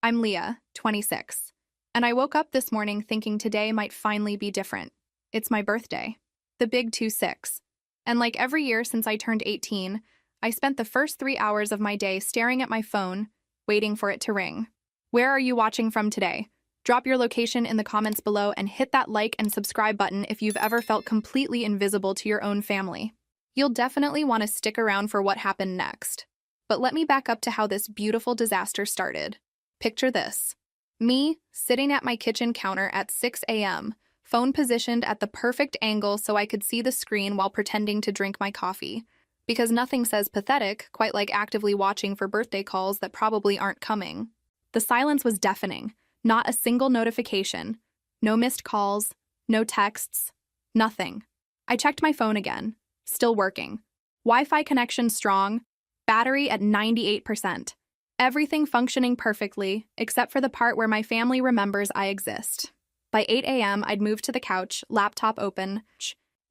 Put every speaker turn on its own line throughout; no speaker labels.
I'm Leah, 26, and I woke up this morning thinking today might finally be different. It's my birthday, the big 2-6. And like every year since I turned 18, I spent the first 3 hours of my day staring at my phone, waiting for it to ring. Where are you watching from today? Drop your location in the comments below and hit that like and subscribe button if you've ever felt completely invisible to your own family. You'll definitely want to stick around for what happened next. But let me back up to how this beautiful disaster started. Picture this. Me, sitting at my kitchen counter at 6 a.m., phone positioned at the perfect angle so I could see the screen while pretending to drink my coffee. Because nothing says pathetic quite like actively watching for birthday calls that probably aren't coming. The silence was deafening. Not a single notification. No missed calls. No texts. Nothing. I checked my phone again. Still working. Wi-Fi connection strong. Battery at 98%. Everything functioning perfectly, except for the part where my family remembers I exist. By 8 a.m., I'd moved to the couch, laptop open,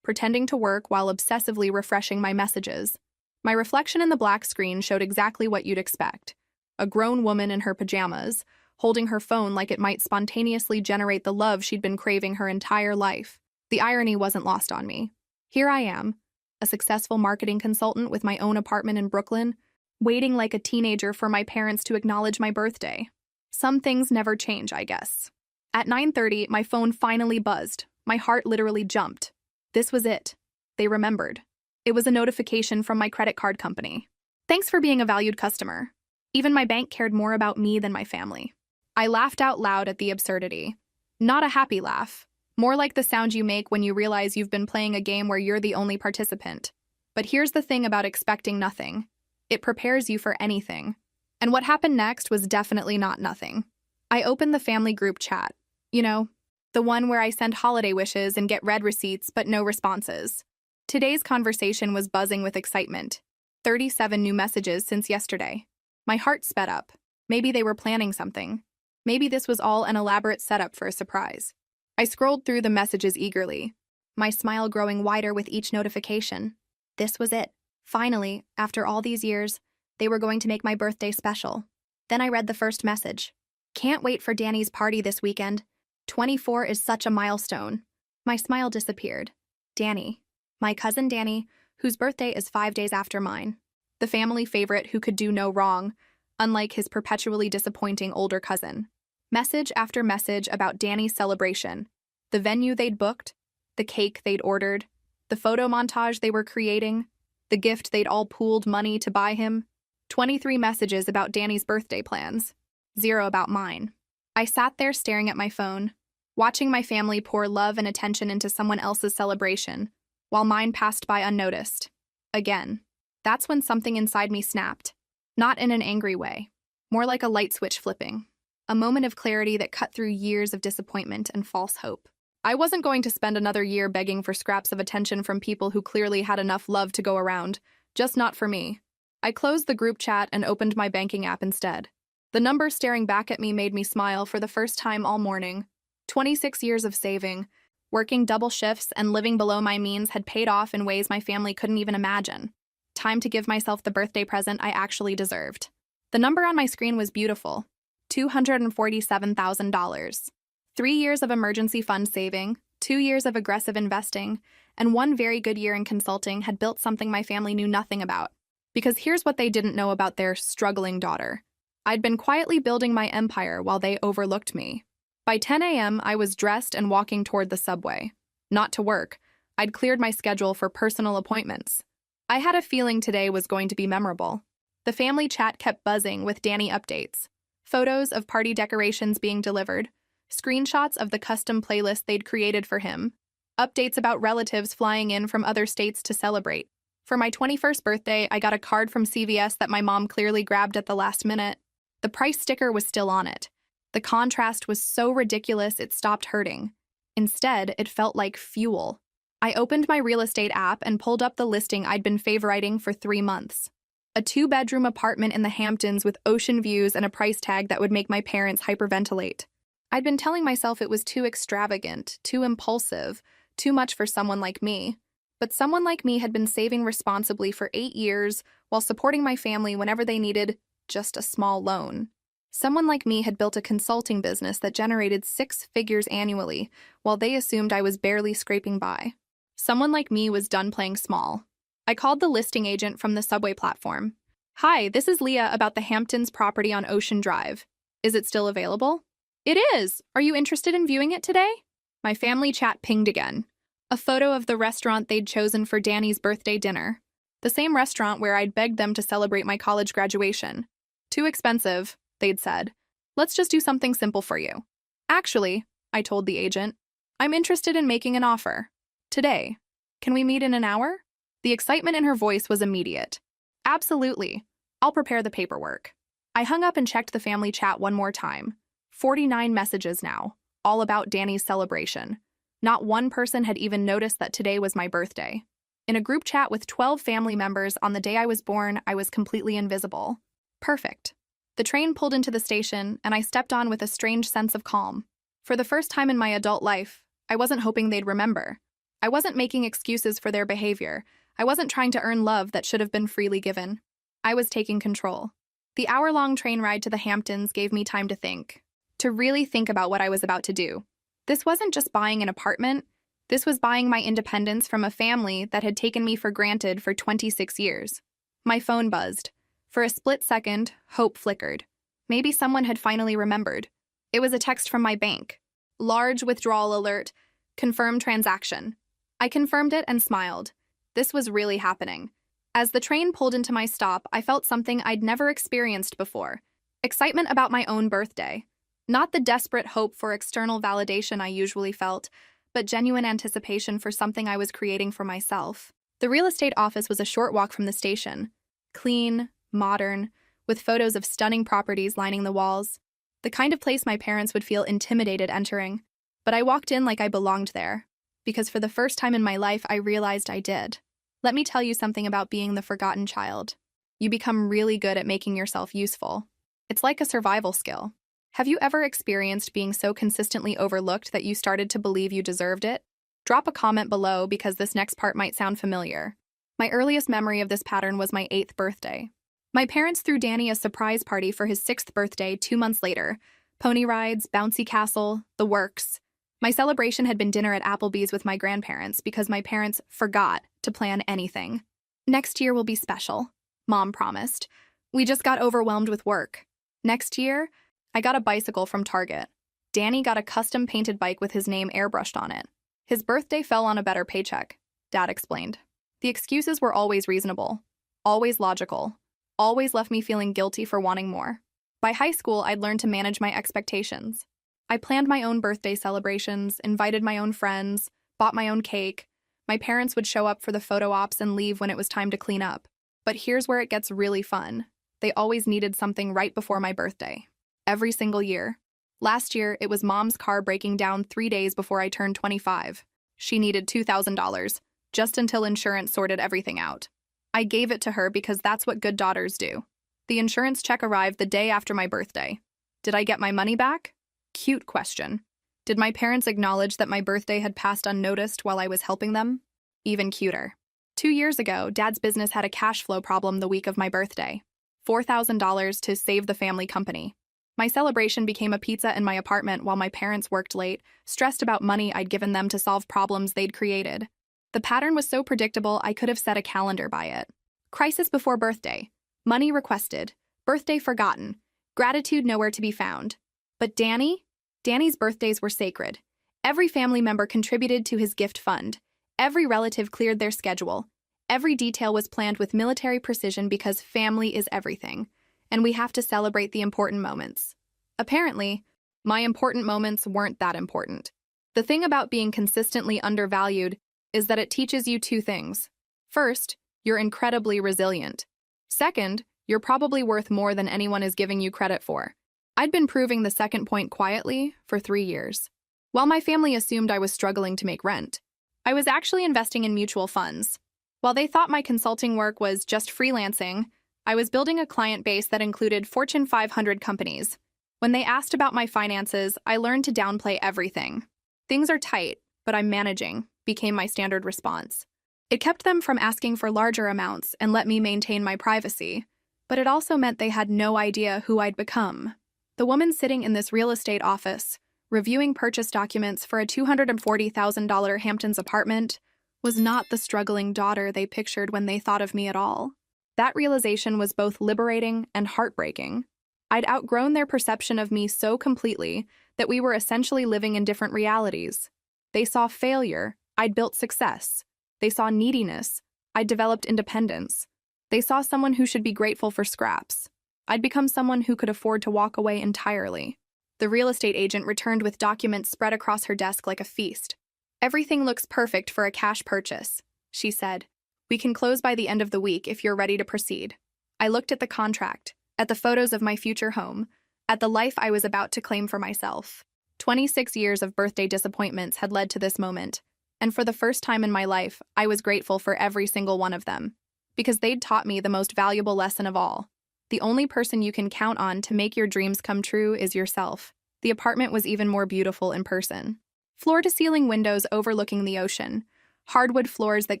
pretending to work while obsessively refreshing my messages. My reflection in the black screen showed exactly what you'd expect. A grown woman in her pajamas, holding her phone like it might spontaneously generate the love she'd been craving her entire life. The irony wasn't lost on me. Here I am, a successful marketing consultant with my own apartment in Brooklyn, waiting like a teenager for my parents to acknowledge my birthday. Some things never change, I guess. At 9:30, my phone finally buzzed. My heart literally jumped. This was it. They remembered. It was a notification from my credit card company. Thanks for being a valued customer. Even my bank cared more about me than my family. I laughed out loud at the absurdity. Not a happy laugh. More like the sound you make when you realize you've been playing a game where you're the only participant. But here's the thing about expecting nothing. It prepares you for anything. And what happened next was definitely not nothing. I opened the family group chat. You know, the one where I send holiday wishes and get read receipts but no responses. Today's conversation was buzzing with excitement. 37 new messages since yesterday. My heart sped up. Maybe they were planning something. Maybe this was all an elaborate setup for a surprise. I scrolled through the messages eagerly, my smile growing wider with each notification. This was it. Finally, after all these years, they were going to make my birthday special. Then I read the first message. Can't wait for Danny's party this weekend. 24 is such a milestone. My smile disappeared. Danny. My cousin Danny, whose birthday is 5 days after mine. The family favorite who could do no wrong, unlike his perpetually disappointing older cousin. Message after message about Danny's celebration. The venue they'd booked, the cake they'd ordered, the photo montage they were creating, the gift they'd all pooled money to buy him. 23 messages about Danny's birthday plans. 0 about mine. I sat there staring at my phone, watching my family pour love and attention into someone else's celebration, while mine passed by unnoticed. Again. That's when something inside me snapped. Not in an angry way. More like a light switch flipping. A moment of clarity that cut through years of disappointment and false hope. I wasn't going to spend another year begging for scraps of attention from people who clearly had enough love to go around, just not for me. I closed the group chat and opened my banking app instead. The number staring back at me made me smile for the first time all morning. 26 years of saving, working double shifts, and living below my means had paid off in ways my family couldn't even imagine. Time to give myself the birthday present I actually deserved. The number on my screen was beautiful. $247,000. 3 years of emergency fund saving, 2 years of aggressive investing, and 1 very good year in consulting had built something my family knew nothing about. Because here's what they didn't know about their struggling daughter. I'd been quietly building my empire while they overlooked me. By 10 a.m., I was dressed and walking toward the subway. Not to work. I'd cleared my schedule for personal appointments. I had a feeling today was going to be memorable. The family chat kept buzzing with Danny updates. Photos of party decorations being delivered, screenshots of the custom playlist they'd created for him, updates about relatives flying in from other states to celebrate. For my 21st birthday, I got a card from CVS that my mom clearly grabbed at the last minute. The price sticker was still on it. The contrast was so ridiculous it stopped hurting. Instead, it felt like fuel. I opened my real estate app and pulled up the listing I'd been favoriting for 3 months. A 2-bedroom apartment in the Hamptons with ocean views and a price tag that would make my parents hyperventilate. I'd been telling myself it was too extravagant, too impulsive, too much for someone like me. But someone like me had been saving responsibly for 8 years while supporting my family whenever they needed just a small loan. Someone like me had built a consulting business that generated 6 figures annually, while they assumed I was barely scraping by. Someone like me was done playing small. I called the listing agent from the subway platform. "Hi, this is Leah about the Hamptons property on Ocean Drive. Is it still available?" "It is. Are you interested in viewing it today?" My family chat pinged again. A photo of the restaurant they'd chosen for Danny's birthday dinner. The same restaurant where I'd begged them to celebrate my college graduation. "Too expensive," they'd said. "Let's just do something simple for you." "Actually," I told the agent, "I'm interested in making an offer. Today. Can we meet in an hour?" The excitement in her voice was immediate. "Absolutely. I'll prepare the paperwork." I hung up and checked the family chat one more time. 49 messages now, all about Danny's celebration. Not one person had even noticed that today was my birthday. In a group chat with 12 family members on the day I was born, I was completely invisible. Perfect. The train pulled into the station, and I stepped on with a strange sense of calm. For the first time in my adult life, I wasn't hoping they'd remember. I wasn't making excuses for their behavior. I wasn't trying to earn love that should have been freely given. I was taking control. The hour-long train ride to the Hamptons gave me time to think. To really think about what I was about to do. This wasn't just buying an apartment. This was buying my independence from a family that had taken me for granted for 26 years. My phone buzzed. For a split second, hope flickered. Maybe someone had finally remembered. It was a text from my bank. Large withdrawal alert. Confirm transaction. I confirmed it and smiled. This was really happening. As the train pulled into my stop, I felt something I'd never experienced before. Excitement about my own birthday. Not the desperate hope for external validation I usually felt, but genuine anticipation for something I was creating for myself. The real estate office was a short walk from the station. Clean, modern, with photos of stunning properties lining the walls. The kind of place my parents would feel intimidated entering. But I walked in like I belonged there. Because for the first time in my life, I realized I did. Let me tell you something about being the forgotten child. You become really good at making yourself useful. It's like a survival skill. Have you ever experienced being so consistently overlooked that you started to believe you deserved it? Drop a comment below because this next part might sound familiar. My earliest memory of this pattern was my 8th birthday. My parents threw Danny a surprise party for his 6th birthday 2 months later. Pony rides, bouncy castle, the works. My celebration had been dinner at Applebee's with my grandparents because my parents forgot to plan anything. "Next year will be special," Mom promised. "We just got overwhelmed with work." Next year, I got a bicycle from Target. Danny got a custom-painted bike with his name airbrushed on it. His birthday fell on a better paycheck, Dad explained. The excuses were always reasonable, always logical, always left me feeling guilty for wanting more. By high school, I'd learned to manage my expectations. I planned my own birthday celebrations, invited my own friends, bought my own cake. My parents would show up for the photo ops and leave when it was time to clean up. But here's where it gets really fun. They always needed something right before my birthday. Every single year. Last year, it was Mom's car breaking down 3 days before I turned 25. She needed $2,000, just until insurance sorted everything out. I gave it to her because that's what good daughters do. The insurance check arrived the day after my birthday. Did I get my money back? Cute question. Did my parents acknowledge that my birthday had passed unnoticed while I was helping them? Even cuter. 2 years ago, Dad's business had a cash flow problem the week of my birthday. $4,000 to save the family company. My celebration became a pizza in my apartment while my parents worked late, stressed about money I'd given them to solve problems they'd created. The pattern was so predictable I could have set a calendar by it. Crisis before birthday. Money requested. Birthday forgotten. Gratitude nowhere to be found. But Danny's birthdays were sacred. Every family member contributed to his gift fund. Every relative cleared their schedule. Every detail was planned with military precision because family is everything, and we have to celebrate the important moments. Apparently, my important moments weren't that important. The thing about being consistently undervalued is that it teaches you 2 things. First, you're incredibly resilient. Second, you're probably worth more than anyone is giving you credit for. I'd been proving the second point quietly for 3 years. While my family assumed I was struggling to make rent, I was actually investing in mutual funds. While they thought my consulting work was just freelancing, I was building a client base that included Fortune 500 companies. When they asked about my finances, I learned to downplay everything. "Things are tight, but I'm managing," became my standard response. It kept them from asking for larger amounts and let me maintain my privacy, but it also meant they had no idea who I'd become. The woman sitting in this real estate office, reviewing purchase documents for a $240,000 Hamptons apartment, was not the struggling daughter they pictured when they thought of me at all. That realization was both liberating and heartbreaking. I'd outgrown their perception of me so completely that we were essentially living in different realities. They saw failure, I'd built success. They saw neediness, I'd developed independence. They saw someone who should be grateful for scraps. I'd become someone who could afford to walk away entirely. The real estate agent returned with documents spread across her desk like a feast. "Everything looks perfect for a cash purchase," she said. "We can close by the end of the week if you're ready to proceed." I looked at the contract, at the photos of my future home, at the life I was about to claim for myself. 26 years of birthday disappointments had led to this moment, and for the first time in my life, I was grateful for every single one of them, because they'd taught me the most valuable lesson of all. The only person you can count on to make your dreams come true is yourself. The apartment was even more beautiful in person. Floor-to-ceiling windows overlooking the ocean, hardwood floors that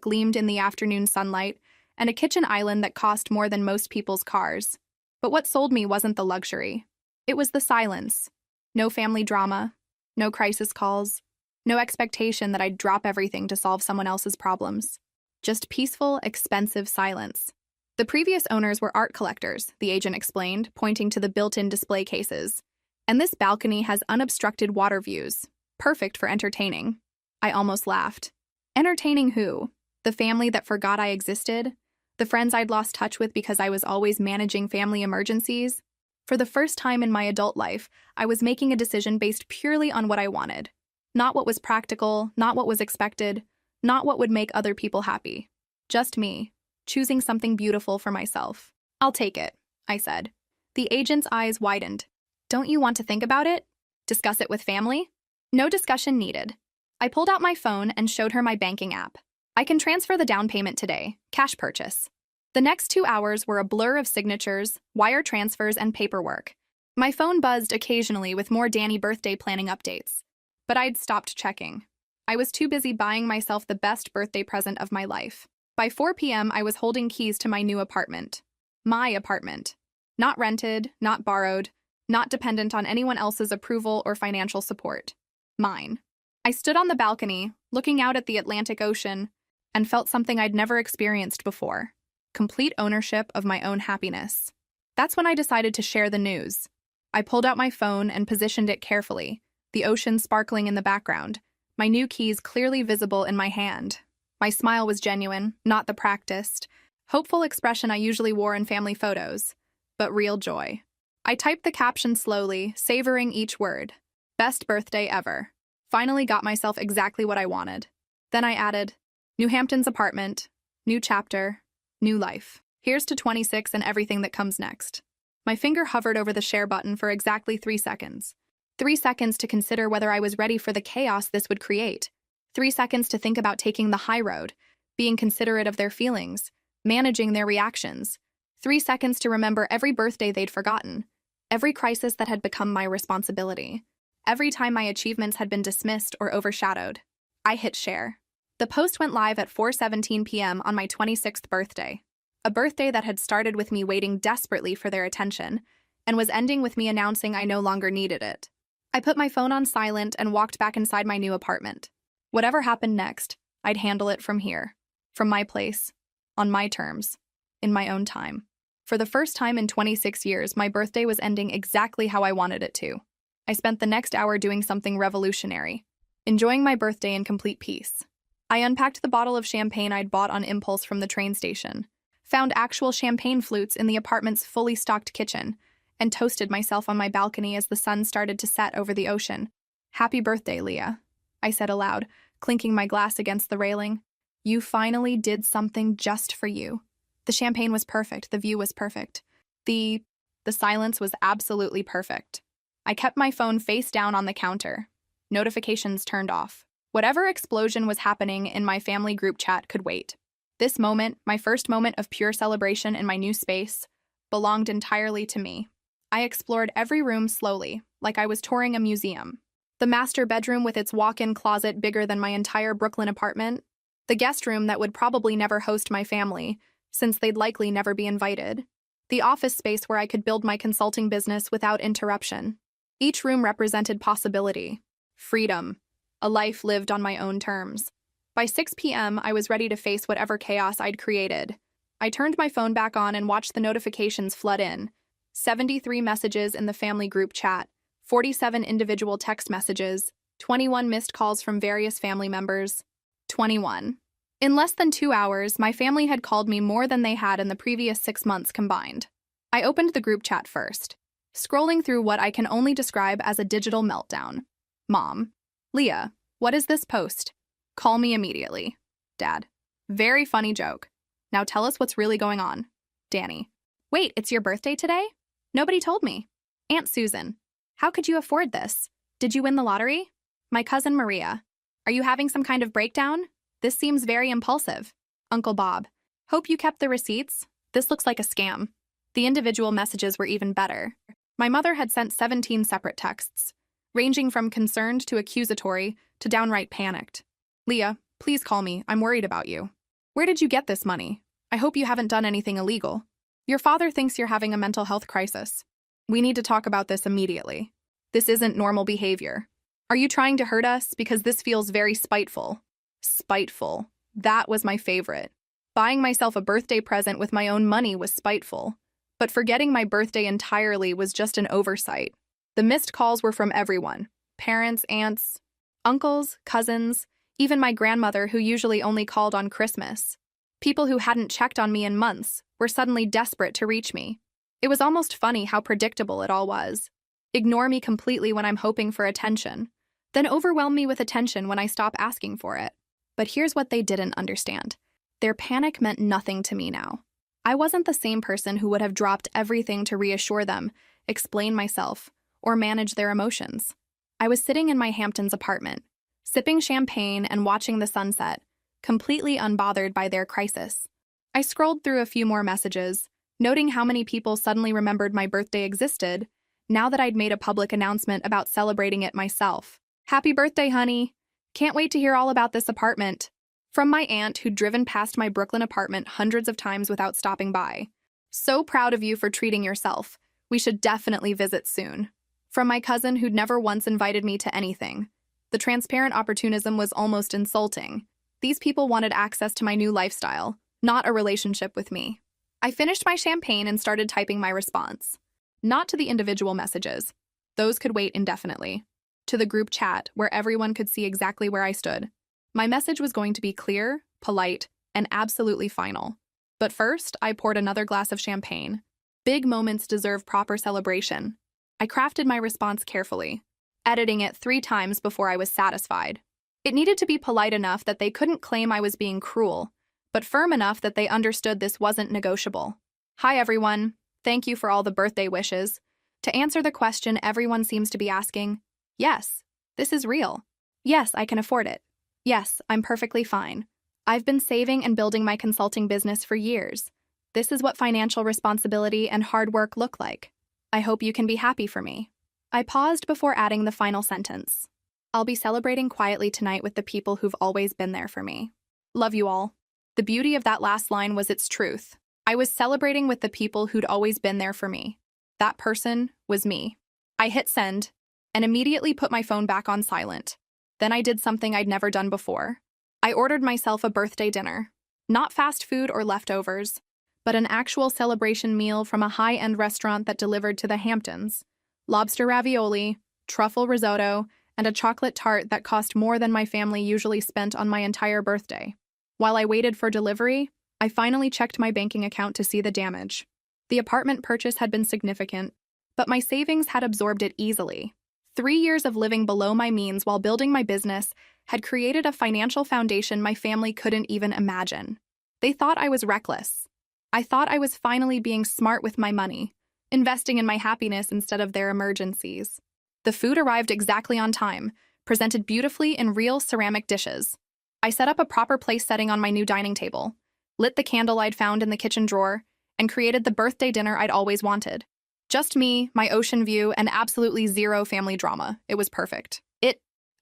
gleamed in the afternoon sunlight, and a kitchen island that cost more than most people's cars. But what sold me wasn't the luxury. It was the silence. No family drama, no crisis calls, no expectation that I'd drop everything to solve someone else's problems. Just peaceful, expensive silence. The previous owners were art collectors, the agent explained, pointing to the built-in display cases. And this balcony has unobstructed water views. Perfect for entertaining. I almost laughed. Entertaining who? The family that forgot I existed? The friends I'd lost touch with because I was always managing family emergencies? For the first time in my adult life, I was making a decision based purely on what I wanted. Not what was practical, not what was expected, not what would make other people happy. Just me, choosing something beautiful for myself. "I'll take it," I said. The agent's eyes widened. "Don't you want to think about it? Discuss it with family?" No discussion needed. I pulled out my phone and showed her my banking app. "I can transfer the down payment today, cash purchase." The next 2 hours were a blur of signatures, wire transfers, and paperwork. My phone buzzed occasionally with more Danny birthday planning updates. But I'd stopped checking. I was too busy buying myself the best birthday present of my life. By 4 p.m., I was holding keys to my new apartment. My apartment. Not rented, not borrowed, not dependent on anyone else's approval or financial support. Mine. I stood on the balcony, looking out at the Atlantic Ocean, and felt something I'd never experienced before. Complete ownership of my own happiness. That's when I decided to share the news. I pulled out my phone and positioned it carefully, the ocean sparkling in the background, my new keys clearly visible in my hand. My smile was genuine, not the practiced, hopeful expression I usually wore in family photos, but real joy. I typed the caption slowly, savoring each word. "Best birthday ever." Finally got myself exactly what I wanted. Then I added, "New Hamptons apartment, new chapter, new life. Here's to 26 and everything that comes next." My finger hovered over the share button for exactly 3 seconds. 3 seconds to consider whether I was ready for the chaos this would create. 3 seconds to think about taking the high road, being considerate of their feelings, managing their reactions. 3 seconds to remember every birthday they'd forgotten, every crisis that had become my responsibility, every time my achievements had been dismissed or overshadowed. I hit share. The post went live at 4:17 p.m. on my 26th birthday. A birthday that had started with me waiting desperately for their attention, and was ending with me announcing I no longer needed it. I put my phone on silent and walked back inside my new apartment. Whatever happened next, I'd handle it from here, from my place, on my terms, in my own time. For the first time in 26 years, my birthday was ending exactly how I wanted it to. I spent the next hour doing something revolutionary, enjoying my birthday in complete peace. I unpacked the bottle of champagne I'd bought on impulse from the train station, found actual champagne flutes in the apartment's fully stocked kitchen, and toasted myself on my balcony as the sun started to set over the ocean. "Happy birthday, Leah," I said aloud, clinking my glass against the railing. "You finally did something just for you." The champagne was perfect, the view was perfect. The silence was absolutely perfect. I kept my phone face down on the counter. Notifications turned off. Whatever explosion was happening in my family group chat could wait. This moment, my first moment of pure celebration in my new space, belonged entirely to me. I explored every room slowly, like I was touring a museum. The master bedroom with its walk-in closet bigger than my entire Brooklyn apartment. The guest room that would probably never host my family, since they'd likely never be invited. the office space where I could build my consulting business without interruption. Each room represented possibility, freedom, a life lived on my own terms. By 6 p.m., I was ready to face whatever chaos I'd created. I turned my phone back on and watched the notifications flood in. 73 messages in the family group chat, 47 individual text messages, 21 missed calls from various family members. 21. In less than 2 hours, my family had called me more than they had in the previous 6 months combined. I opened the group chat first, scrolling through what I can only describe as a digital meltdown. Mom. Leah, what is this post? Call me immediately. Dad. Very funny joke. Now tell us what's really going on. Danny. Wait, it's your birthday today? Nobody told me. Aunt Susan. How could you afford this? Did you win the lottery? My cousin Maria. Are you having some kind of breakdown? This seems very impulsive. Uncle Bob. Hope you kept the receipts. This looks like a scam. The individual messages were even better. My mother had sent 17 separate texts, ranging from concerned to accusatory to downright panicked. Leah, please call me. I'm worried about you. Where did you get this money? I hope you haven't done anything illegal. Your father thinks you're having a mental health crisis. We need to talk about this immediately. This isn't normal behavior. Are you trying to hurt us? Because this feels very spiteful. Spiteful. That was my favorite. Buying myself a birthday present with my own money was spiteful. But forgetting my birthday entirely was just an oversight. The missed calls were from everyone. Parents, aunts, uncles, cousins, even my grandmother who usually only called on Christmas. People who hadn't checked on me in months were suddenly desperate to reach me. It was almost funny how predictable it all was. Ignore me completely when I'm hoping for attention, then overwhelm me with attention when I stop asking for it. But here's what they didn't understand. Their panic meant nothing to me now. I wasn't the same person who would have dropped everything to reassure them, explain myself, or manage their emotions. I was sitting in my Hamptons apartment, sipping champagne and watching the sunset, completely unbothered by their crisis. I scrolled through a few more messages, noting how many people suddenly remembered my birthday existed, now that I'd made a public announcement about celebrating it myself. Happy birthday, honey! Can't wait to hear all about this apartment. From my aunt who'd driven past my Brooklyn apartment hundreds of times without stopping by. So proud of you for treating yourself. We should definitely visit soon. From my cousin who'd never once invited me to anything. The transparent opportunism was almost insulting. These people wanted access to my new lifestyle, not a relationship with me. I finished my champagne and started typing my response. Not to the individual messages. Those could wait indefinitely. To the group chat, where everyone could see exactly where I stood. My message was going to be clear, polite, and absolutely final. But first, I poured another glass of champagne. Big moments deserve proper celebration. I crafted my response carefully, editing it 3 times before I was satisfied. It needed to be polite enough that they couldn't claim I was being cruel, but firm enough that they understood this wasn't negotiable. Hi, everyone. Thank you for all the birthday wishes. To answer the question everyone seems to be asking, yes, this is real. Yes, I can afford it. Yes, I'm perfectly fine. I've been saving and building my consulting business for years. This is what financial responsibility and hard work look like. I hope you can be happy for me. I paused before adding the final sentence. I'll be celebrating quietly tonight with the people who've always been there for me. Love you all. The beauty of that last line was its truth. I was celebrating with the people who'd always been there for me. That person was me. I hit send and immediately put my phone back on silent. Then I did something I'd never done before. I ordered myself a birthday dinner. Not fast food or leftovers, but an actual celebration meal from a high-end restaurant that delivered to the Hamptons. Lobster ravioli, truffle risotto, and a chocolate tart that cost more than my family usually spent on my entire birthday. While I waited for delivery, I finally checked my banking account to see the damage. The apartment purchase had been significant, but my savings had absorbed it easily. 3 years of living below my means while building my business had created a financial foundation my family couldn't even imagine. They thought I was reckless. I thought I was finally being smart with my money, investing in my happiness instead of their emergencies. The food arrived exactly on time, presented beautifully in real ceramic dishes. I set up a proper place setting on my new dining table, lit the candle I'd found in the kitchen drawer, and created the birthday dinner I'd always wanted. Just me, my ocean view, and absolutely zero family drama. It was perfect.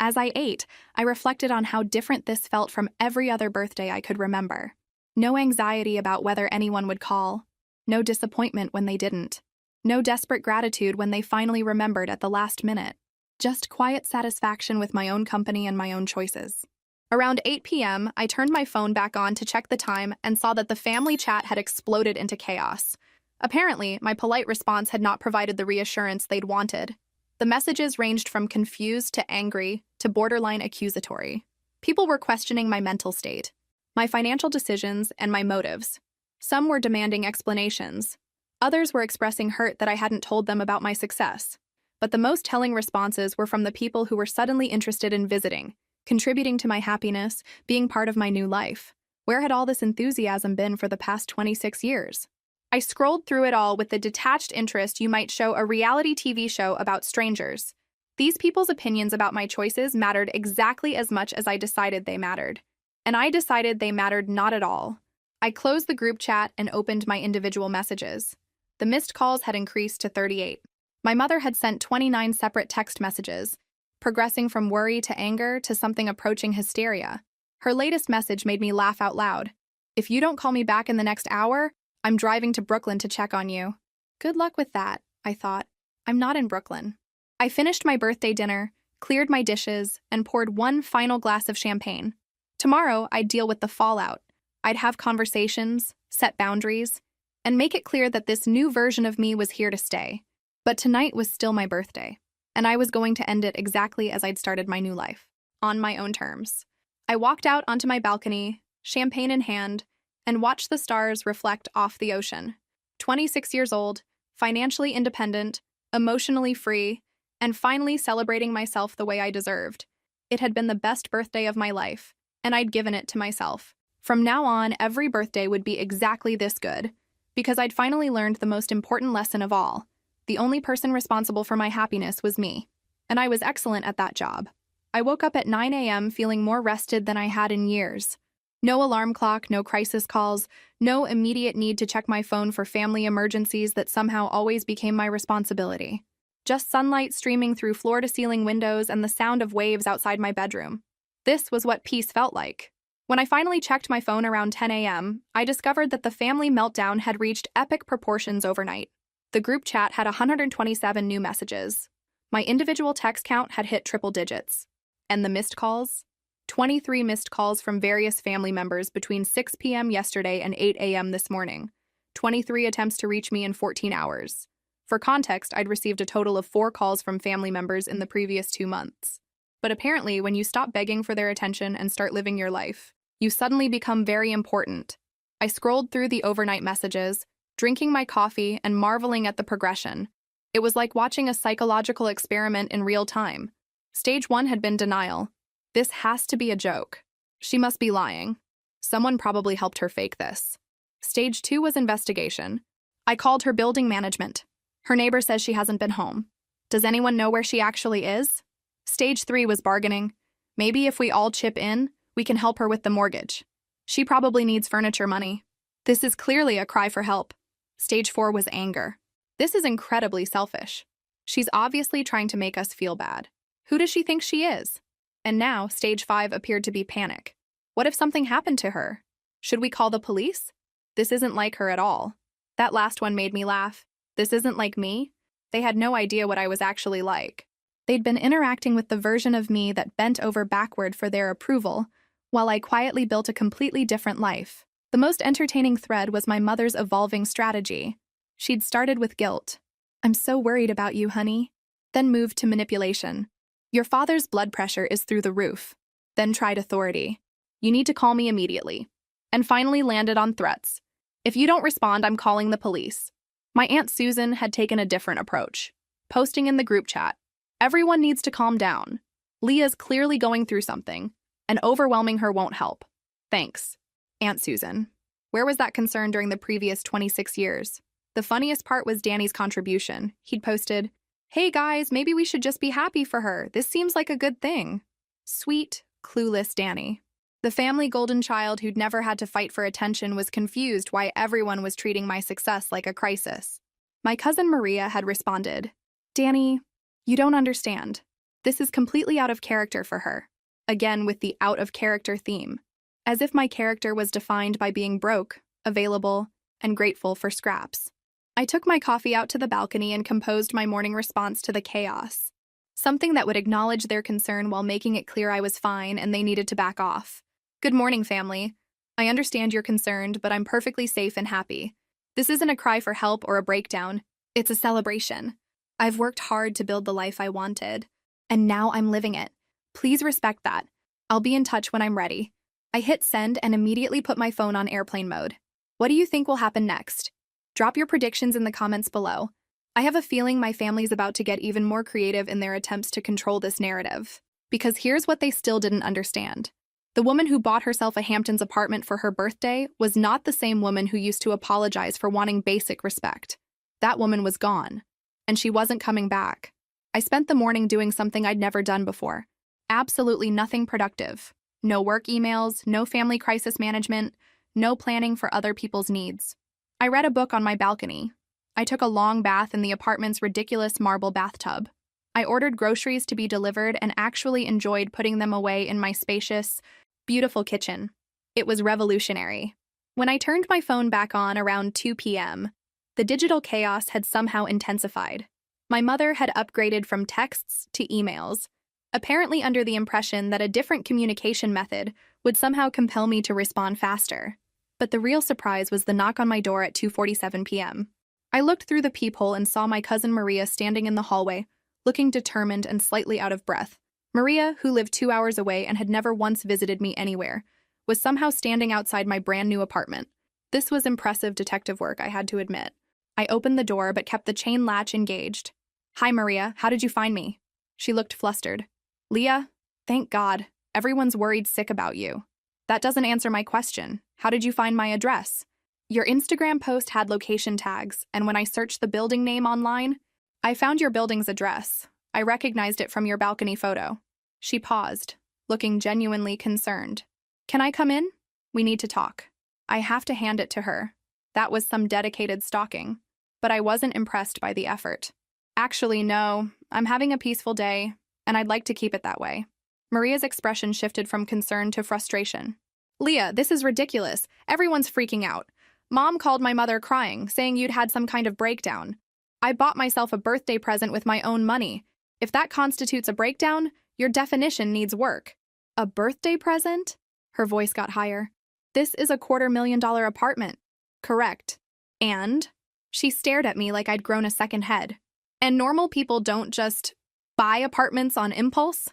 As I ate, I reflected on how different this felt from every other birthday I could remember. No anxiety about whether anyone would call. No disappointment when they didn't. No desperate gratitude when they finally remembered at the last minute. Just quiet satisfaction with my own company and my own choices. Around 8 p.m., I turned my phone back on to check the time and saw that the family chat had exploded into chaos. Apparently, my polite response had not provided the reassurance they'd wanted. The messages ranged from confused to angry to borderline accusatory. People were questioning my mental state, my financial decisions, and my motives. Some were demanding explanations. Others were expressing hurt that I hadn't told them about my success. But the most telling responses were from the people who were suddenly interested in visiting, contributing to my happiness, being part of my new life. Where had all this enthusiasm been for the past 26 years? I scrolled through it all with the detached interest you might show a reality TV show about strangers. These people's opinions about my choices mattered exactly as much as I decided they mattered. And I decided they mattered not at all. I closed the group chat and opened my individual messages. The missed calls had increased to 38. My mother had sent 29 separate text messages, progressing from worry to anger to something approaching hysteria. Her latest message made me laugh out loud. "If you don't call me back in the next hour, I'm driving to Brooklyn to check on you." Good luck with that, I thought. I'm not in Brooklyn. I finished my birthday dinner, cleared my dishes, and poured one final glass of champagne. Tomorrow, I'd deal with the fallout. I'd have conversations, set boundaries, and make it clear that this new version of me was here to stay. But tonight was still my birthday, and I was going to end it exactly as I'd started my new life, on my own terms. I walked out onto my balcony, champagne in hand, and watched the stars reflect off the ocean. 26 years old, financially independent, emotionally free, and finally celebrating myself the way I deserved. It had been the best birthday of my life, and I'd given it to myself. From now on, every birthday would be exactly this good, because I'd finally learned the most important lesson of all. The only person responsible for my happiness was me, and I was excellent at that job. I woke up at 9 a.m. feeling more rested than I had in years. No alarm clock, no crisis calls, no immediate need to check my phone for family emergencies that somehow always became my responsibility. Just sunlight streaming through floor-to-ceiling windows and the sound of waves outside my bedroom. This was what peace felt like. When I finally checked my phone around 10 a.m., I discovered that the family meltdown had reached epic proportions overnight. The group chat had 127 new messages. My individual text count had hit triple digits. And the missed calls? 23 missed calls from various family members between 6 p.m. yesterday and 8 a.m. this morning. 23 attempts to reach me in 14 hours. For context, I'd received a total of 4 calls from family members in the previous 2 months. But apparently, when you stop begging for their attention and start living your life, you suddenly become very important. I scrolled through the overnight messages, drinking my coffee and marveling at the progression. It was like watching a psychological experiment in real time. Stage 1 had been denial. This has to be a joke. She must be lying. Someone probably helped her fake this. Stage 2 was investigation. I called her building management. Her neighbor says she hasn't been home. Does anyone know where she actually is? Stage 3 was bargaining. Maybe if we all chip in, we can help her with the mortgage. She probably needs furniture money. This is clearly a cry for help. Stage 4 was anger. This is incredibly selfish. She's obviously trying to make us feel bad. Who does she think she is? And now, Stage 5 appeared to be panic. What if something happened to her? Should we call the police? This isn't like her at all. That last one made me laugh. This isn't like me. They had no idea what I was actually like. They'd been interacting with the version of me that bent over backward for their approval, while I quietly built a completely different life. The most entertaining thread was my mother's evolving strategy. She'd started with guilt. "I'm so worried about you, honey." Then moved to manipulation. "Your father's blood pressure is through the roof." Then tried authority. "You need to call me immediately." And finally landed on threats. "If you don't respond, I'm calling the police." My Aunt Susan had taken a different approach, posting in the group chat, "Everyone needs to calm down. Leah's clearly going through something, and overwhelming her won't help. Thanks, Aunt Susan." Where was that concern during the previous 26 years? The funniest part was Danny's contribution. He'd posted, "Hey guys, maybe we should just be happy for her. This seems like a good thing." Sweet, clueless Danny. The family golden child who'd never had to fight for attention was confused why everyone was treating my success like a crisis. My cousin Maria had responded, "Danny, you don't understand. This is completely out of character for her." Again with the out of character theme. As if my character was defined by being broke, available, and grateful for scraps. I took my coffee out to the balcony and composed my morning response to the chaos. Something that would acknowledge their concern while making it clear I was fine and they needed to back off. Good morning, family. I understand you're concerned, but I'm perfectly safe and happy. This isn't a cry for help or a breakdown. It's a celebration. I've worked hard to build the life I wanted, and now I'm living it. Please respect that. I'll be in touch when I'm ready. I hit send and immediately put my phone on airplane mode. What do you think will happen next? Drop your predictions in the comments below. I have a feeling my family's about to get even more creative in their attempts to control this narrative. Because here's what they still didn't understand. The woman who bought herself a Hamptons apartment for her birthday was not the same woman who used to apologize for wanting basic respect. That woman was gone, and she wasn't coming back. I spent the morning doing something I'd never done before. Absolutely nothing productive. No work emails, no family crisis management, no planning for other people's needs. I read a book on my balcony. I took a long bath in the apartment's ridiculous marble bathtub. I ordered groceries to be delivered and actually enjoyed putting them away in my spacious, beautiful kitchen. It was revolutionary. When I turned my phone back on around 2 p.m., the digital chaos had somehow intensified. My mother had upgraded from texts to emails, apparently under the impression that a different communication method would somehow compel me to respond faster. But the real surprise was the knock on my door at 2:47 p.m. I looked through the peephole and saw my cousin Maria standing in the hallway, looking determined and slightly out of breath. Maria, who lived 2 hours away and had never once visited me anywhere, was somehow standing outside my brand new apartment. This was impressive detective work, I had to admit. I opened the door but kept the chain latch engaged. Hi, Maria, how did you find me? She looked flustered. Leah, thank God. Everyone's worried sick about you. That doesn't answer my question. How did you find my address? Your Instagram post had location tags, and when I searched the building name online, I found your building's address. I recognized it from your balcony photo. She paused, looking genuinely concerned. Can I come in? We need to talk. I have to hand it to her. That was some dedicated stalking, but I wasn't impressed by the effort. Actually, no, I'm having a peaceful day, and I'd like to keep it that way. Maria's expression shifted from concern to frustration. Leah, this is ridiculous. Everyone's freaking out. Mom called my mother crying, saying you'd had some kind of breakdown. I bought myself a birthday present with my own money. If that constitutes a breakdown, your definition needs work. A birthday present? Her voice got higher. This is a $250,000 apartment. Correct. And? She stared at me like I'd grown a second head. And normal people don't just buy apartments on impulse?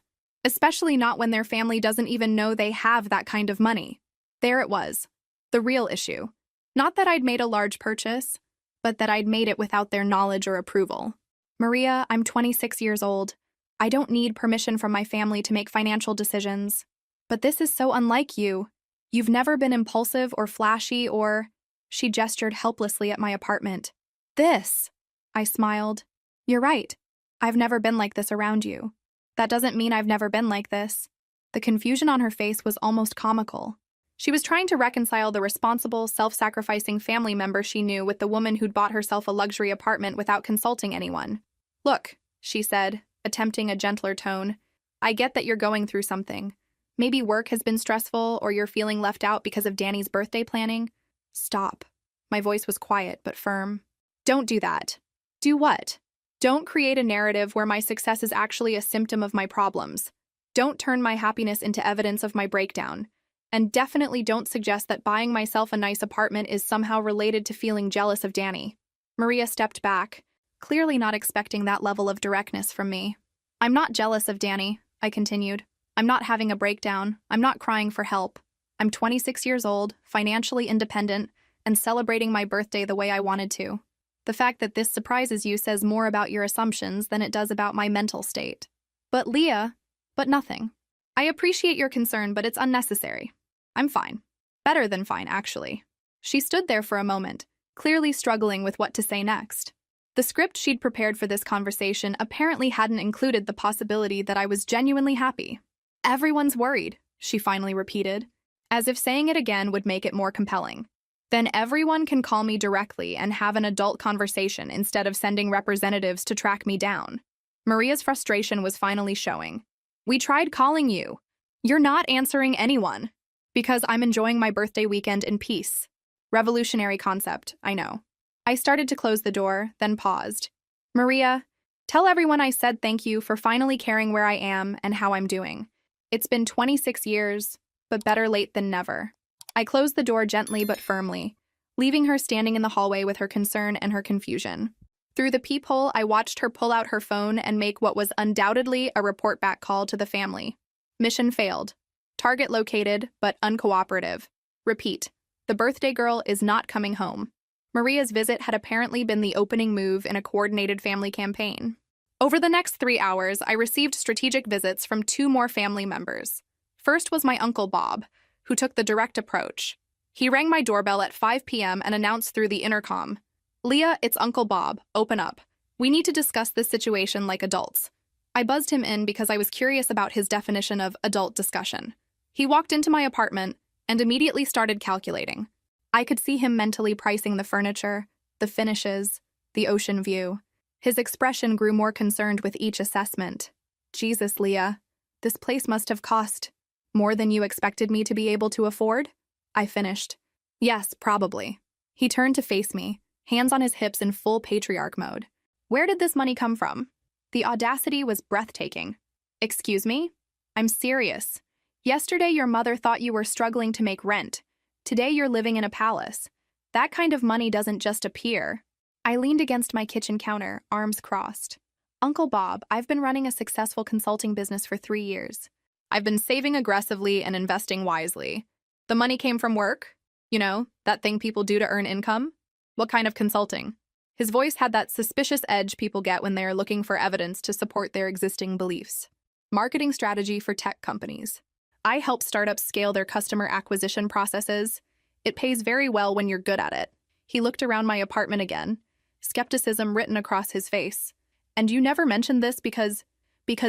Especially not when their family doesn't even know they have that kind of money. There it was. The real issue. Not that I'd made a large purchase, but that I'd made it without their knowledge or approval. Maria, I'm 26 years old. I don't need permission from my family to make financial decisions. But this is so unlike you. You've never been impulsive or flashy or... She gestured helplessly at my apartment. This. I smiled. You're right. I've never been like this around you. That doesn't mean I've never been like this. The confusion on her face was almost comical. She was trying to reconcile the responsible, self-sacrificing family member she knew with the woman who'd bought herself a luxury apartment without consulting anyone. Look, she said, attempting a gentler tone. I get that you're going through something. Maybe work has been stressful or you're feeling left out because of Danny's birthday planning. Stop. My voice was quiet but firm. Don't do that. Do what? Don't create a narrative where my success is actually a symptom of my problems. Don't turn my happiness into evidence of my breakdown. And definitely don't suggest that buying myself a nice apartment is somehow related to feeling jealous of Danny. Maria stepped back, clearly not expecting that level of directness from me. I'm not jealous of Danny, I continued. I'm not having a breakdown. I'm not crying for help. I'm 26 years old, financially independent, and celebrating my birthday the way I wanted to. The fact that this surprises you says more about your assumptions than it does about my mental state. But Leah, but nothing. I appreciate your concern, but it's unnecessary. I'm fine. Better than fine, actually. She stood there for a moment, clearly struggling with what to say next. The script she'd prepared for this conversation apparently hadn't included the possibility that I was genuinely happy. Everyone's worried, she finally repeated, as if saying it again would make it more compelling. Then everyone can call me directly and have an adult conversation instead of sending representatives to track me down. Maria's frustration was finally showing. We tried calling you. You're not answering anyone. Because I'm enjoying my birthday weekend in peace. Revolutionary concept, I know. I started to close the door, then paused. Maria, tell everyone I said thank you for finally caring where I am and how I'm doing. It's been 26 years, but better late than never. I closed the door gently but firmly, leaving her standing in the hallway with her concern and her confusion. Through the peephole, I watched her pull out her phone and make what was undoubtedly a report back call to the family. Mission failed. Target located, but uncooperative. Repeat. The birthday girl is not coming home. Maria's visit had apparently been the opening move in a coordinated family campaign. Over the next 3 hours, I received strategic visits from 2 more family members. First was my Uncle Bob, who took the direct approach. He rang my doorbell at 5 p.m. and announced through the intercom, "Leah, it's Uncle Bob. Open up. We need to discuss this situation like adults." I buzzed him in because I was curious about his definition of adult discussion. He walked into my apartment and immediately started calculating. I could see him mentally pricing the furniture, the finishes, the ocean view. His expression grew more concerned with each assessment. Jesus, Leah, this place must have cost more than you expected me to be able to afford? I finished. Yes, probably. He turned to face me, hands on his hips in full patriarch mode. Where did this money come from? The audacity was breathtaking. Excuse me? I'm serious. Yesterday your mother thought you were struggling to make rent. Today you're living in a palace. That kind of money doesn't just appear. I leaned against my kitchen counter, arms crossed. Uncle Bob, I've been running a successful consulting business for 3 years. I've been saving aggressively and investing wisely. The money came from work? You know, that thing people do to earn income? What kind of consulting? His voice had that suspicious edge people get when they are looking for evidence to support their existing beliefs. Marketing strategy for tech companies. I help startups scale their customer acquisition processes. It pays very well when you're good at it. He looked around my apartment again, skepticism written across his face. And you never mentioned this because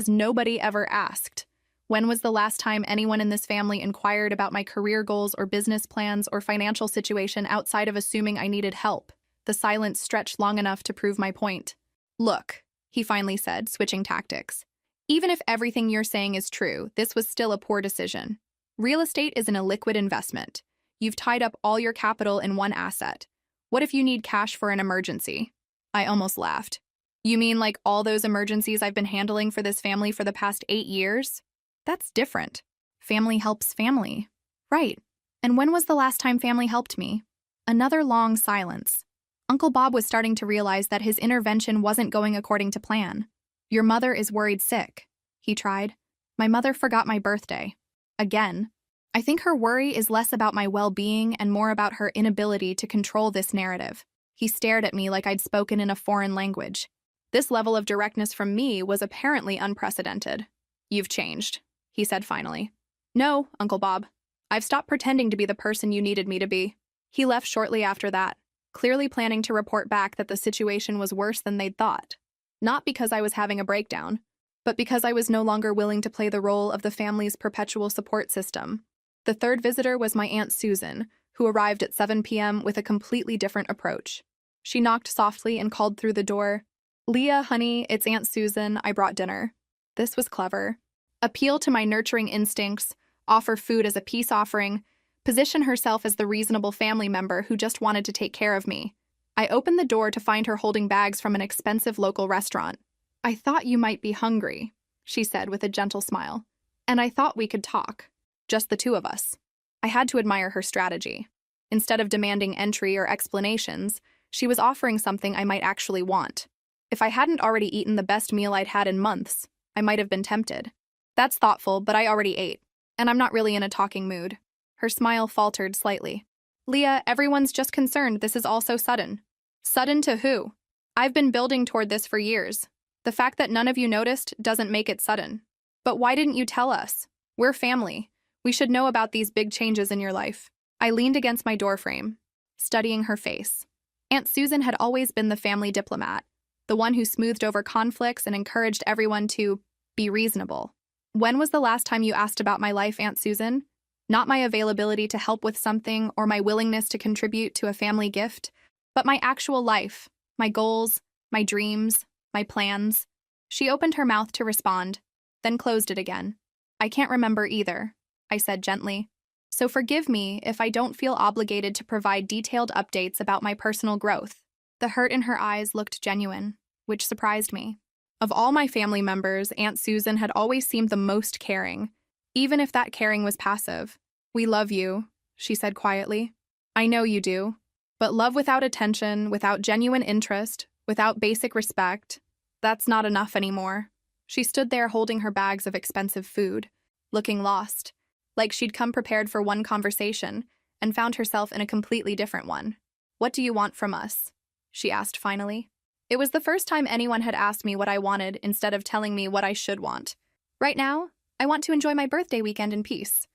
nobody ever asked. When was the last time anyone in this family inquired about my career goals or business plans or financial situation outside of assuming I needed help? The silence stretched long enough to prove my point. Look, he finally said, switching tactics. Even if everything you're saying is true, this was still a poor decision. Real estate is an illiquid investment. You've tied up all your capital in one asset. What if you need cash for an emergency? I almost laughed. You mean like all those emergencies I've been handling for this family for the past 8 years? That's different. Family helps family. Right. And when was the last time family helped me? Another long silence. Uncle Bob was starting to realize that his intervention wasn't going according to plan. Your mother is worried sick, he tried. My mother forgot my birthday. Again. I think her worry is less about my well-being and more about her inability to control this narrative. He stared at me like I'd spoken in a foreign language. This level of directness from me was apparently unprecedented. You've changed, he said finally. No, Uncle Bob. I've stopped pretending to be the person you needed me to be. He left shortly after that, clearly planning to report back that the situation was worse than they'd thought. Not because I was having a breakdown, but because I was no longer willing to play the role of the family's perpetual support system. The third visitor was my Aunt Susan, who arrived at 7 p.m. with a completely different approach. She knocked softly and called through the door, "Leah, honey, it's Aunt Susan. I brought dinner." This was clever. Appeal to my nurturing instincts, offer food as a peace offering, position herself as the reasonable family member who just wanted to take care of me. I opened the door to find her holding bags from an expensive local restaurant. "I thought you might be hungry," she said with a gentle smile. "And I thought we could talk. Just the 2 of us." I had to admire her strategy. Instead of demanding entry or explanations, she was offering something I might actually want. If I hadn't already eaten the best meal I'd had in months, I might have been tempted. That's thoughtful, but I already ate, and I'm not really in a talking mood. Her smile faltered slightly. "Leah, everyone's just concerned this is all so sudden." Sudden to who? I've been building toward this for years. The fact that none of you noticed doesn't make it sudden. But why didn't you tell us? We're family. We should know about these big changes in your life. I leaned against my doorframe, studying her face. Aunt Susan had always been the family diplomat, the one who smoothed over conflicts and encouraged everyone to be reasonable. When was the last time you asked about my life, Aunt Susan? Not my availability to help with something or my willingness to contribute to a family gift, but my actual life, my goals, my dreams, my plans. She opened her mouth to respond, then closed it again. "I can't remember either," I said gently. so forgive me if I don't feel obligated to provide detailed updates about my personal growth. The hurt in her eyes looked genuine, which surprised me. Of all my family members, Aunt Susan had always seemed the most caring, even if that caring was passive. "We love you," she said quietly. "I know you do. But love without attention, without genuine interest, without basic respect, that's not enough anymore." She stood there holding her bags of expensive food, looking lost, like she'd come prepared for one conversation and found herself in a completely different one. "What do you want from us?" she asked finally. It was the first time anyone had asked me what I wanted instead of telling me what I should want. "Right now, I want to enjoy my birthday weekend in peace.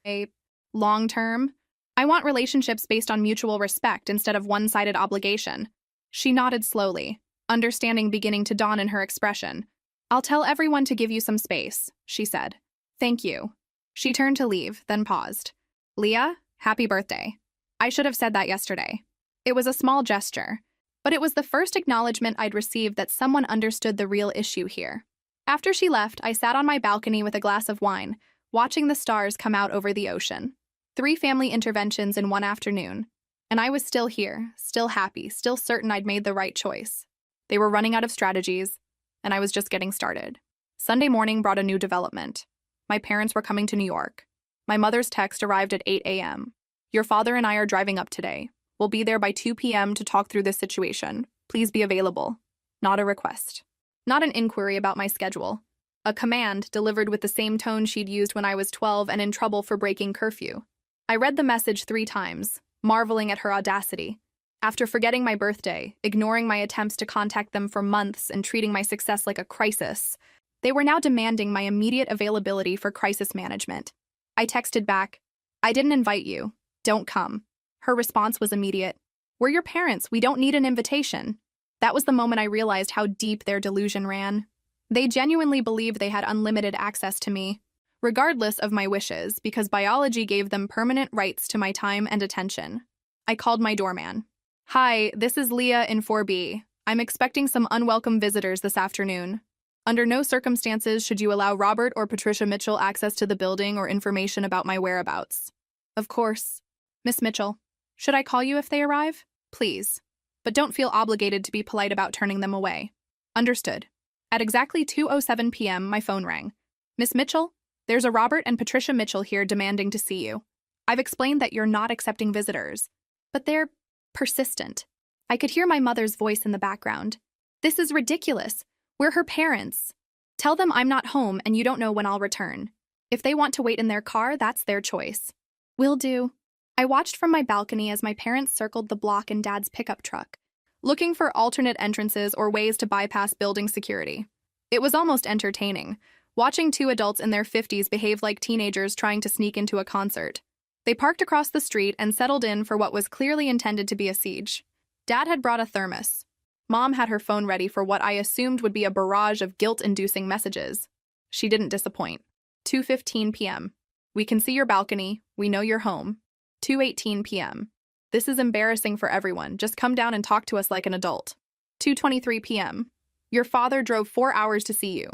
Long term, I want relationships based on mutual respect instead of one-sided obligation." She nodded slowly, understanding beginning to dawn in her expression. "I'll tell everyone to give you some space," she said. "Thank you." She turned to leave, then paused. "Leah, happy birthday. I should have said that yesterday." It was a small gesture, but it was the first acknowledgement I'd received that someone understood the real issue here. After she left, I sat on my balcony with a glass of wine, watching the stars come out over the ocean. 3 family interventions in one afternoon, and I was still here, still happy, still certain I'd made the right choice. They were running out of strategies, and I was just getting started. Sunday morning brought a new development. My parents were coming to New York. My mother's text arrived at 8 a.m. "Your father and I are driving up today. We'll be there by 2 p.m. to talk through this situation. Please be available." Not a request. Not an inquiry about my schedule. A command delivered with the same tone she'd used when I was 12 and in trouble for breaking curfew. I read the message 3 times, marveling at her audacity. After forgetting my birthday, ignoring my attempts to contact them for months, and treating my success like a crisis, they were now demanding my immediate availability for crisis management. I texted back, "I didn't invite you. Don't come." Her response was immediate. "We're your parents. We don't need an invitation." That was the moment I realized how deep their delusion ran. They genuinely believed they had unlimited access to me, regardless of my wishes, because biology gave them permanent rights to my time and attention. I called my doorman. "Hi, this is Leah in 4B. I'm expecting some unwelcome visitors this afternoon. Under no circumstances should you allow Robert or Patricia Mitchell access to the building or information about my whereabouts." "Of course. Miss Mitchell, should I call you if they arrive?" "Please. But don't feel obligated to be polite about turning them away." "Understood." At exactly 2:07 p.m., my phone rang. "Miss Mitchell, there's a Robert and Patricia Mitchell here demanding to see you. I've explained that you're not accepting visitors, but they're persistent." I could hear my mother's voice in the background. "This is ridiculous. We're her parents. Tell them I'm not home and you don't know when I'll return. If they want to wait in their car, that's their choice." "Will do." I watched from my balcony as my parents circled the block in Dad's pickup truck, looking for alternate entrances or ways to bypass building security. It was almost entertaining, watching 2 adults in their 50s behave like teenagers trying to sneak into a concert. They parked across the street and settled in for what was clearly intended to be a siege. Dad had brought a thermos. Mom had her phone ready for what I assumed would be a barrage of guilt-inducing messages. She didn't disappoint. 2:15 p.m. "We can see your balcony. We know you're home." 2:18 p.m. "This is embarrassing for everyone. Just come down and talk to us like an adult." 2:23 p.m. "Your father drove 4 hours to see you.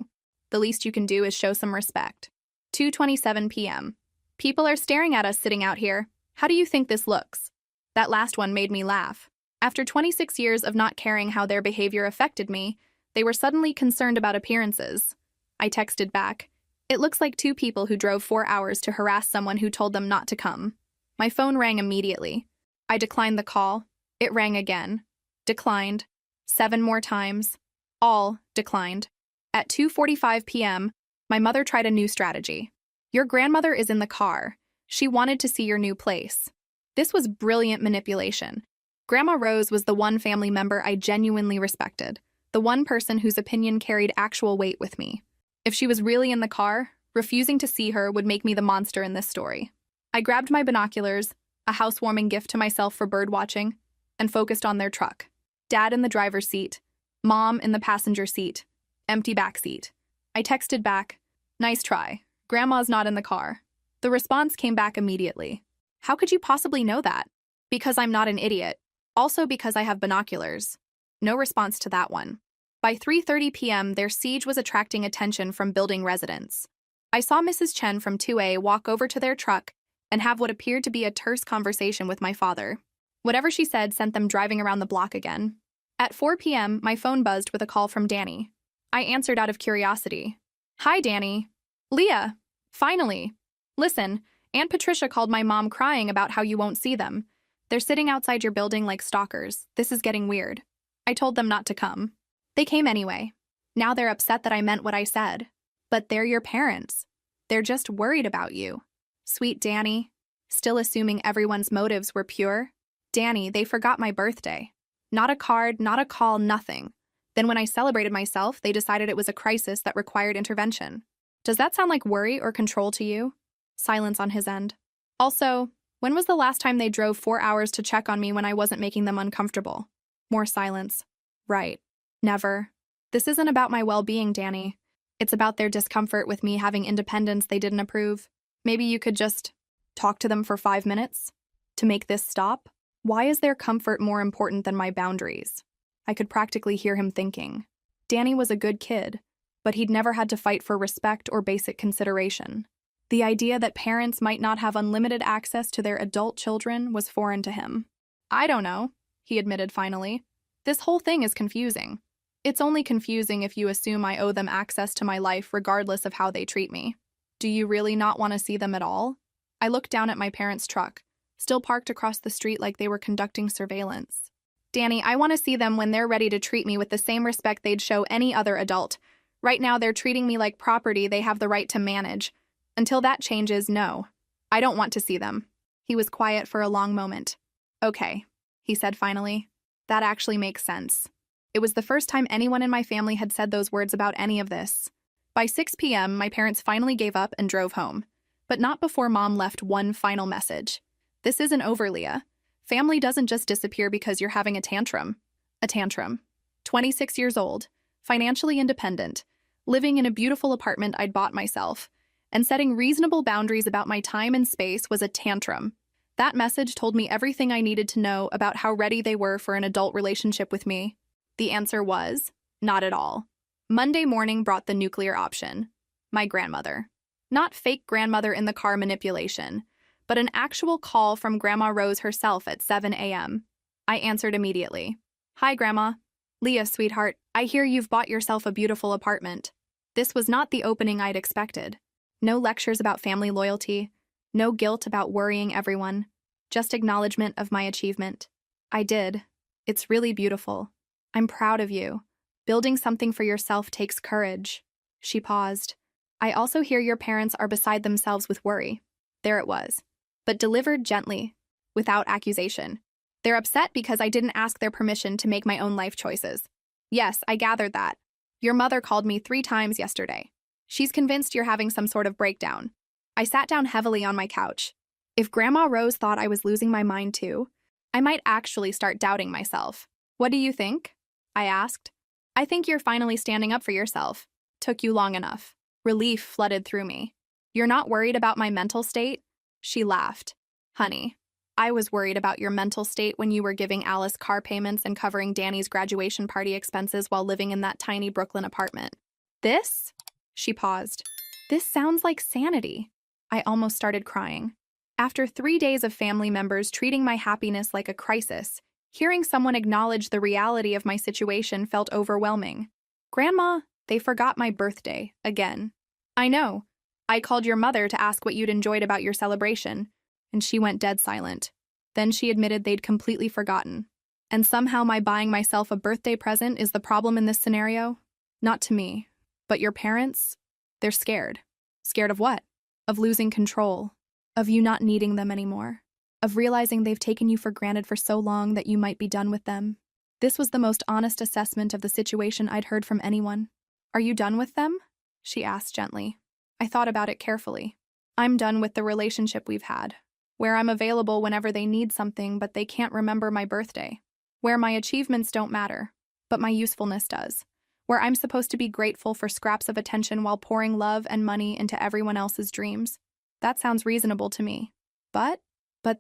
The least you can do is show some respect." 2:27 p.m. "People are staring at us sitting out here. How do you think this looks?" That last one made me laugh. After 26 years of not caring how their behavior affected me, they were suddenly concerned about appearances. I texted back, "It looks like 2 people who drove 4 hours to harass someone who told them not to come." My phone rang immediately. I declined the call. It rang again. Declined. 7 more times. All declined. At 2:45 p.m., my mother tried a new strategy. "Your grandmother is in the car. She wanted to see your new place." This was brilliant manipulation. Grandma Rose was the one family member I genuinely respected, the one person whose opinion carried actual weight with me. If she was really in the car, refusing to see her would make me the monster in this story. I grabbed my binoculars, a housewarming gift to myself for bird watching, and focused on their truck. Dad in the driver's seat, Mom in the passenger seat, empty back seat. I texted back, "Nice try. Grandma's not in the car." The response came back immediately. "How could you possibly know that?" "Because I'm not an idiot. Also because I have binoculars." No response to that one. By 3:30 p.m., their siege was attracting attention from building residents. I saw Mrs. Chen from 2A walk over to their truck and have what appeared to be a terse conversation with my father. Whatever she said sent them driving around the block again. At 4 p.m., my phone buzzed with a call from Danny. I answered out of curiosity. "Hi, Danny." "Leah, finally. Listen, Aunt Patricia called my mom crying about how you won't see them. They're sitting outside your building like stalkers. This is getting weird." I told them not to come. They came anyway. Now they're upset that I meant what I said. But they're your parents. They're just worried about you. Sweet Danny. Still assuming everyone's motives were pure? Danny, they forgot my birthday. Not a card, not a call, nothing. Then when I celebrated myself, they decided it was a crisis that required intervention. Does that sound like worry or control to you? Silence on his end. Also, when was the last time they drove 4 hours to check on me when I wasn't making them uncomfortable? More silence. Right. Never. This isn't about my well-being, Danny. It's about their discomfort with me having independence they didn't approve. Maybe you could just talk to them for 5 minutes to make this stop? Why is their comfort more important than my boundaries? I could practically hear him thinking. Danny was a good kid, but he'd never had to fight for respect or basic consideration. The idea that parents might not have unlimited access to their adult children was foreign to him. "I don't know," he admitted finally. "This whole thing is confusing. It's only confusing if you assume I owe them access to my life regardless of how they treat me. Do you really not want to see them at all?" I looked down at my parents' truck, still parked across the street like they were conducting surveillance. "Danny, I want to see them when they're ready to treat me with the same respect they'd show any other adult. Right now, they're treating me like property they have the right to manage. Until that changes, no. I don't want to see them." He was quiet for a long moment. "Okay," he said finally. "That actually makes sense." It was the first time anyone in my family had said those words about any of this. By 6 p.m., my parents finally gave up and drove home. But not before Mom left one final message. "This isn't over, Leah. Family doesn't just disappear because you're having a tantrum." A tantrum. 26 years old, financially independent, living in a beautiful apartment I'd bought myself, and setting reasonable boundaries about my time and space was a tantrum. That message told me everything I needed to know about how ready they were for an adult relationship with me. The answer was, not at all. Monday morning brought the nuclear option. My grandmother. Not fake grandmother in the car manipulation, but an actual call from Grandma Rose herself at 7 a.m. I answered immediately. "Hi, Grandma." "Leah, sweetheart, I hear you've bought yourself a beautiful apartment." This was not the opening I'd expected. No lectures about family loyalty, no guilt about worrying everyone, just acknowledgement of my achievement. "I did. It's really beautiful. I'm proud of you. Building something for yourself takes courage." She paused. "I also hear your parents are beside themselves with worry." There it was. But delivered gently, without accusation. "They're upset because I didn't ask their permission to make my own life choices." "Yes, I gathered that. Your mother called me 3 times yesterday. She's convinced you're having some sort of breakdown." I sat down heavily on my couch. If Grandma Rose thought I was losing my mind too, I might actually start doubting myself. "What do you think?" I asked. "I think you're finally standing up for yourself. Took you long enough." Relief flooded through me. "You're not worried about my mental state?" She laughed. "Honey, I was worried about your mental state when you were giving Alice car payments and covering Danny's graduation party expenses while living in that tiny Brooklyn apartment." "This?" She paused. "This sounds like sanity." I almost started crying. After 3 days of family members treating my happiness like a crisis, hearing someone acknowledge the reality of my situation felt overwhelming. "Grandma, they forgot my birthday, again." "I know. I called your mother to ask what you'd enjoyed about your celebration, and she went dead silent. Then she admitted they'd completely forgotten. And somehow my buying myself a birthday present is the problem in this scenario? Not to me. But your parents? They're scared. Scared of what? Of losing control. Of you not needing them anymore. Of realizing they've taken you for granted for so long that you might be done with them. This was the most honest assessment of the situation I'd heard from anyone. "Are you done with them?" she asked gently. I thought about it carefully. "I'm done with the relationship we've had, where I'm available whenever they need something but they can't remember my birthday. Where my achievements don't matter, but my usefulness does. Where I'm supposed to be grateful for scraps of attention while pouring love and money into everyone else's dreams. That sounds reasonable to me. But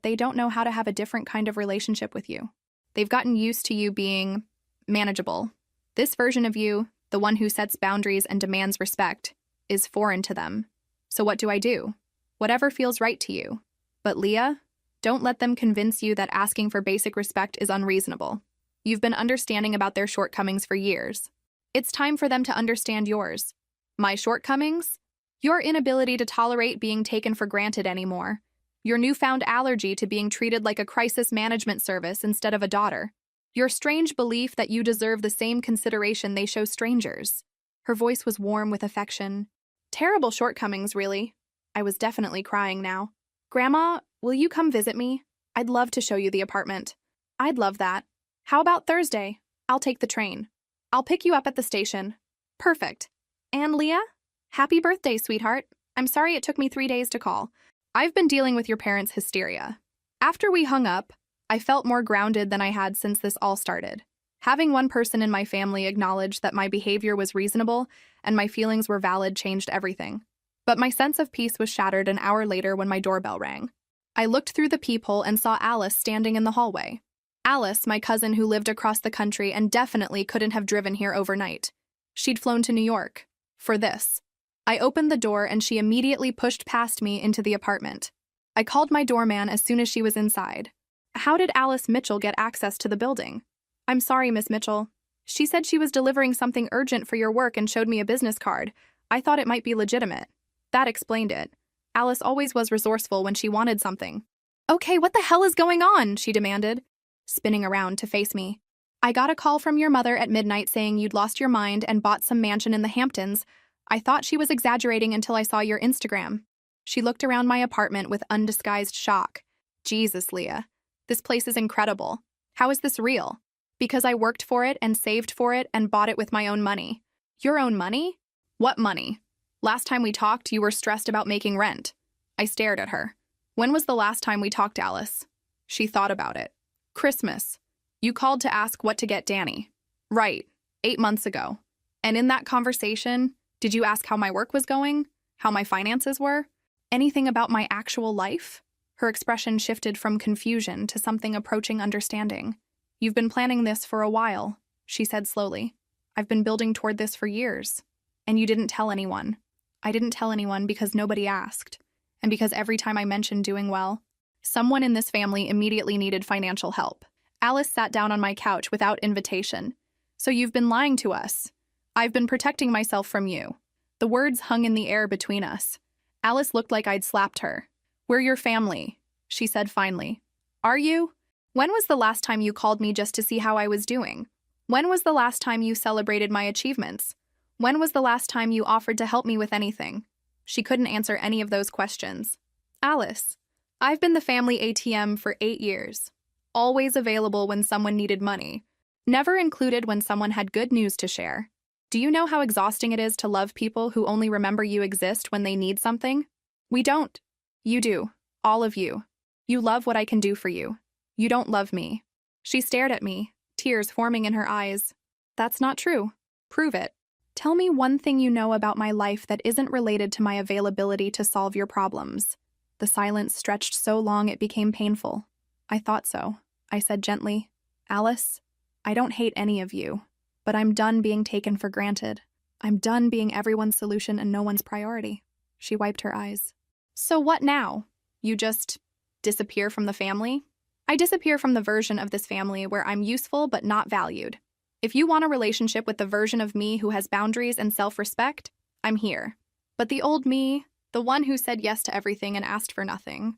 they don't know how to have a different kind of relationship with you. They've gotten used to you being manageable. This version of you, the one who sets boundaries and demands respect, is foreign to them. So what do? Whatever feels right to you. But Leah, don't let them convince you that asking for basic respect is unreasonable. You've been understanding about their shortcomings for years. It's time for them to understand yours. My shortcomings? Your inability to tolerate being taken for granted anymore. Your newfound allergy to being treated like a crisis management service instead of a daughter. Your strange belief that you deserve the same consideration they show strangers. Her voice was warm with affection. Terrible shortcomings, really. I was definitely crying now. Grandma, will you come visit me? I'd love to show you the apartment. I'd love that. How about Thursday? I'll take the train. I'll pick you up at the station. Perfect. And Leah? Happy birthday, sweetheart. I'm sorry it took me 3 days to call. I've been dealing with your parents' hysteria. After we hung up, I felt more grounded than I had since this all started. Having one person in my family acknowledge that my behavior was reasonable and my feelings were valid changed everything. But my sense of peace was shattered an hour later when my doorbell rang. I looked through the peephole and saw Alice standing in the hallway. Alice, my cousin who lived across the country and definitely couldn't have driven here overnight. She'd flown to New York. For this. I opened the door and she immediately pushed past me into the apartment. I called my doorman as soon as she was inside. How did Alice Mitchell get access to the building? I'm sorry, Miss Mitchell. She said she was delivering something urgent for your work and showed me a business card. I thought it might be legitimate. That explained it. Alice always was resourceful when she wanted something. Okay, what the hell is going on? She demanded, spinning around to face me. I got a call from your mother at midnight saying you'd lost your mind and bought some mansion in the Hamptons. I thought she was exaggerating until I saw your Instagram. She looked around my apartment with undisguised shock. Jesus, Leah. This place is incredible. How is this real? Because I worked for it and saved for it and bought it with my own money. Your own money? What money? Last time we talked, you were stressed about making rent. I stared at her. When was the last time we talked, Alice? She thought about it. Christmas. You called to ask what to get Danny. Right, 8 months ago. And in that conversation, did you ask how my work was going? How my finances were? Anything about my actual life? Her expression shifted from confusion to something approaching understanding. You've been planning this for a while, she said slowly. I've been building toward this for years. And you didn't tell anyone. I didn't tell anyone because nobody asked. And because every time I mentioned doing well, someone in this family immediately needed financial help. Alice sat down on my couch without invitation. So you've been lying to us. I've been protecting myself from you. The words hung in the air between us. Alice looked like I'd slapped her. We're your family, she said finally. Are you? When was the last time you called me just to see how I was doing? When was the last time you celebrated my achievements? When was the last time you offered to help me with anything? She couldn't answer any of those questions. Alice, I've been the family ATM for 8 years. Always available when someone needed money. Never included when someone had good news to share. Do you know how exhausting it is to love people who only remember you exist when they need something? We don't. You do. All of you. You love what I can do for you. You don't love me. She stared at me, tears forming in her eyes. That's not true. Prove it. Tell me one thing you know about my life that isn't related to my availability to solve your problems. The silence stretched so long it became painful. I thought so, I said gently. Alice, I don't hate any of you, but I'm done being taken for granted. I'm done being everyone's solution and no one's priority. She wiped her eyes. So what now? You just disappear from the family? I disappear from the version of this family where I'm useful but not valued. If you want a relationship with the version of me who has boundaries and self-respect, I'm here. But the old me, the one who said yes to everything and asked for nothing,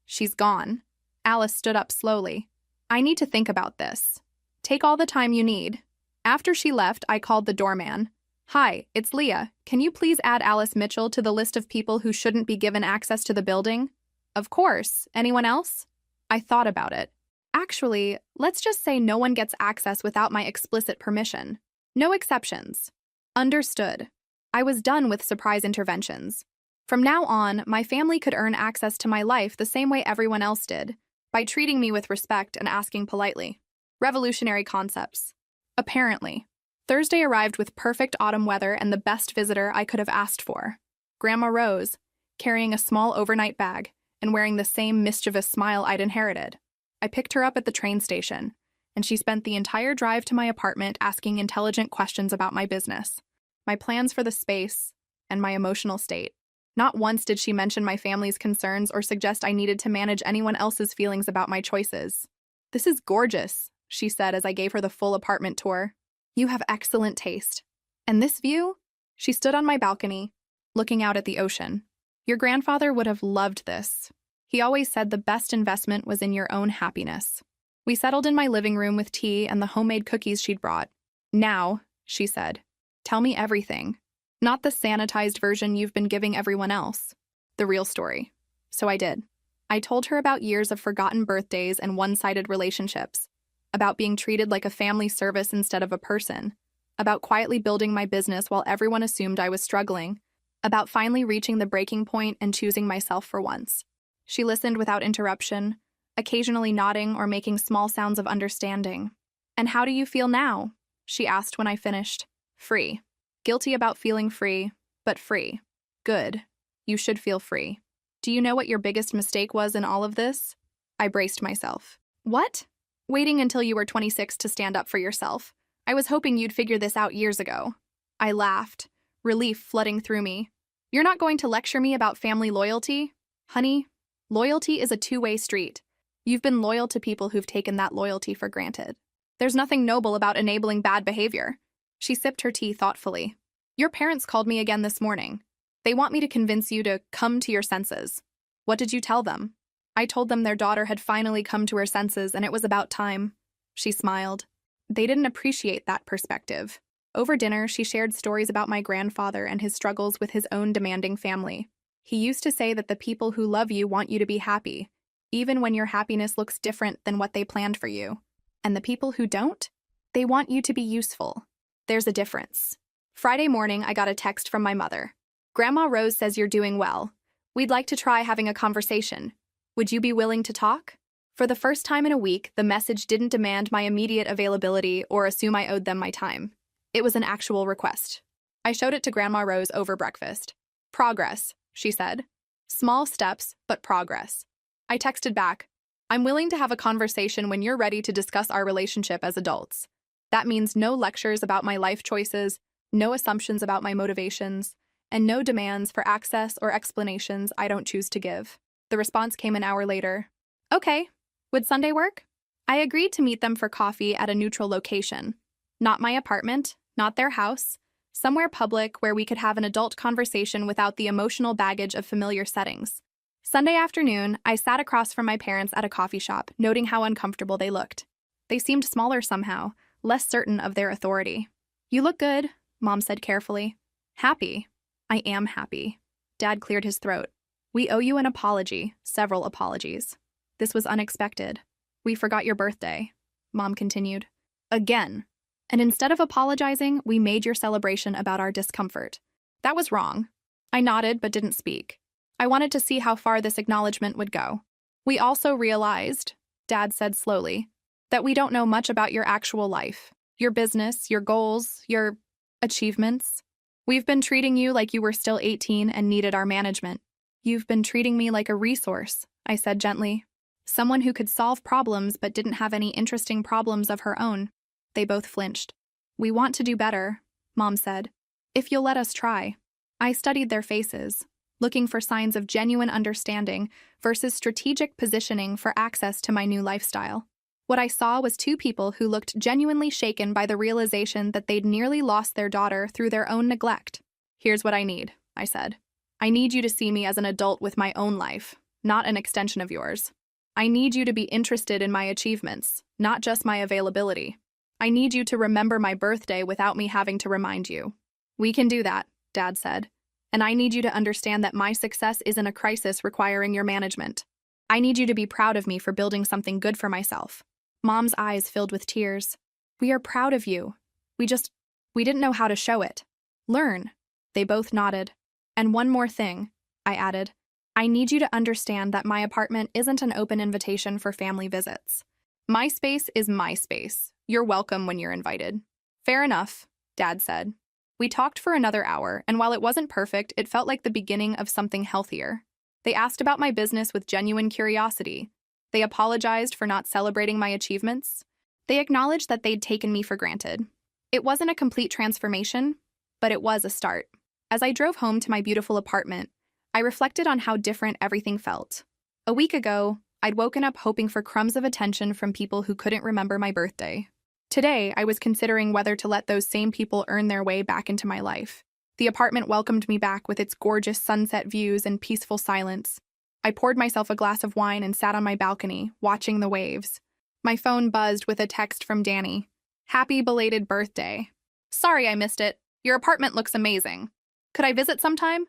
she's gone. Alice stood up slowly. I need to think about this. Take all the time you need. After she left, I called the doorman. Hi, it's Leah. Can you please add Alice Mitchell to the list of people who shouldn't be given access to the building? Of course. Anyone else? I thought about it. Actually, let's just say no one gets access without my explicit permission. No exceptions. Understood. I was done with surprise interventions. From now on, my family could earn access to my life the same way everyone else did, by treating me with respect and asking politely. Revolutionary concepts. Apparently. Thursday arrived with perfect autumn weather and the best visitor I could have asked for. Grandma Rose, carrying a small overnight bag and wearing the same mischievous smile I'd inherited. I picked her up at the train station, and she spent the entire drive to my apartment asking intelligent questions about my business, my plans for the space, and my emotional state. Not once did she mention my family's concerns or suggest I needed to manage anyone else's feelings about my choices. "This is gorgeous," she said as I gave her the full apartment tour. "You have excellent taste. And this view?" She stood on my balcony, looking out at the ocean. "Your grandfather would have loved this. He always said the best investment was in your own happiness." We settled in my living room with tea and the homemade cookies she'd brought. "Now," she said, "tell me everything. Not the sanitized version you've been giving everyone else. The real story." So I did. I told her about years of forgotten birthdays and one-sided relationships, about being treated like a family service instead of a person, about quietly building my business while everyone assumed I was struggling, about finally reaching the breaking point and choosing myself for once. She listened without interruption, occasionally nodding or making small sounds of understanding. "And how do you feel now?" she asked when I finished. "Free. Guilty about feeling free, but free. Good. You should feel free. Do you know what your biggest mistake was in all of this?" I braced myself. "What?" "Waiting until you were 26 to stand up for yourself. I was hoping you'd figure this out years ago." I laughed, relief flooding through me. "You're not going to lecture me about family loyalty? Honey, loyalty is a two-way street. You've been loyal to people who've taken that loyalty for granted. There's nothing noble about enabling bad behavior." She sipped her tea thoughtfully. "Your parents called me again this morning. They want me to convince you to come to your senses." "What did you tell them?" "I told them their daughter had finally come to her senses and it was about time." She smiled. They didn't appreciate that perspective. Over dinner, she shared stories about my grandfather and his struggles with his own demanding family. "He used to say that the people who love you want you to be happy, even when your happiness looks different than what they planned for you. And the people who don't? They want you to be useful. There's a difference." Friday morning, I got a text from my mother. "Grandma Rose says you're doing well. We'd like to try having a conversation. Would you be willing to talk?" For the first time in a week, the message didn't demand my immediate availability or assume I owed them my time. It was an actual request. I showed it to Grandma Rose over breakfast. "Progress," she said. "Small steps, but progress." I texted back, "I'm willing to have a conversation when you're ready to discuss our relationship as adults. That means no lectures about my life choices, no assumptions about my motivations, and no demands for access or explanations I don't choose to give." The response came an hour later. "Okay. Would Sunday work?" I agreed to meet them for coffee at a neutral location. Not my apartment, not their house, somewhere public where we could have an adult conversation without the emotional baggage of familiar settings. Sunday afternoon, I sat across from my parents at a coffee shop, noting how uncomfortable they looked. They seemed smaller somehow, less certain of their authority. "You look good," Mom said carefully. "Happy?" "I am happy." Dad cleared his throat. "We owe you an apology, several apologies. This was unexpected. We forgot your birthday," Mom continued. "Again. And instead of apologizing, we made your celebration about our discomfort. That was wrong." I nodded but didn't speak. I wanted to see how far this acknowledgement would go. "We also realized," Dad said slowly, "that we don't know much about your actual life, your business, your goals, your achievements. We've been treating you like you were still 18 and needed our management." "You've been treating me like a resource," I said gently. "Someone who could solve problems but didn't have any interesting problems of her own." They both flinched. "We want to do better," Mom said. "If you'll let us try." I studied their faces, looking for signs of genuine understanding versus strategic positioning for access to my new lifestyle. What I saw was two people who looked genuinely shaken by the realization that they'd nearly lost their daughter through their own neglect. "Here's what I need," I said. "I need you to see me as an adult with my own life, not an extension of yours. I need you to be interested in my achievements, not just my availability. I need you to remember my birthday without me having to remind you." "We can do that," Dad said. "And I need you to understand that my success isn't a crisis requiring your management. I need you to be proud of me for building something good for myself." Mom's eyes filled with tears. "We are proud of you. We didn't know how to show it." "Learn." They both nodded. "And one more thing," I added. "I need you to understand that my apartment isn't an open invitation for family visits. My space is my space. You're welcome when you're invited." "Fair enough," Dad said. We talked for another hour, and while it wasn't perfect, it felt like the beginning of something healthier. They asked about my business with genuine curiosity. They apologized for not celebrating my achievements. They acknowledged that they'd taken me for granted. It wasn't a complete transformation, but it was a start. As I drove home to my beautiful apartment, I reflected on how different everything felt. A week ago, I'd woken up hoping for crumbs of attention from people who couldn't remember my birthday. Today, I was considering whether to let those same people earn their way back into my life. The apartment welcomed me back with its gorgeous sunset views and peaceful silence. I poured myself a glass of wine and sat on my balcony, watching the waves. My phone buzzed with a text from Danny. Happy belated birthday. Sorry I missed it. Your apartment looks amazing. Could I visit sometime?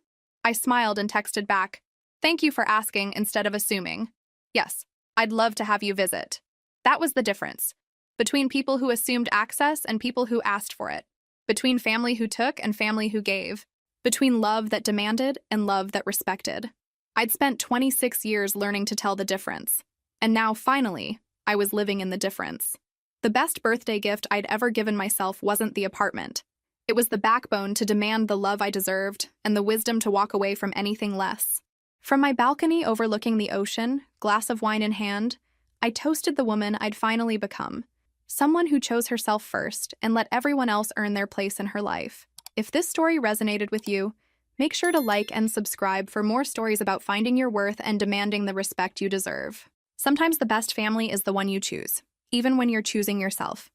I smiled and texted back. Thank you for asking instead of assuming. Yes, I'd love to have you visit. That was the difference. Between people who assumed access and people who asked for it. Between family who took and family who gave. Between love that demanded and love that respected. I'd spent 26 years learning to tell the difference. And now, finally, I was living in the difference. The best birthday gift I'd ever given myself wasn't the apartment. It was the backbone to demand the love I deserved and the wisdom to walk away from anything less. From my balcony overlooking the ocean, glass of wine in hand, I toasted the woman I'd finally become. Someone who chose herself first and let everyone else earn their place in her life. If this story resonated with you, make sure to like and subscribe for more stories about finding your worth and demanding the respect you deserve. Sometimes the best family is the one you choose, even when you're choosing yourself.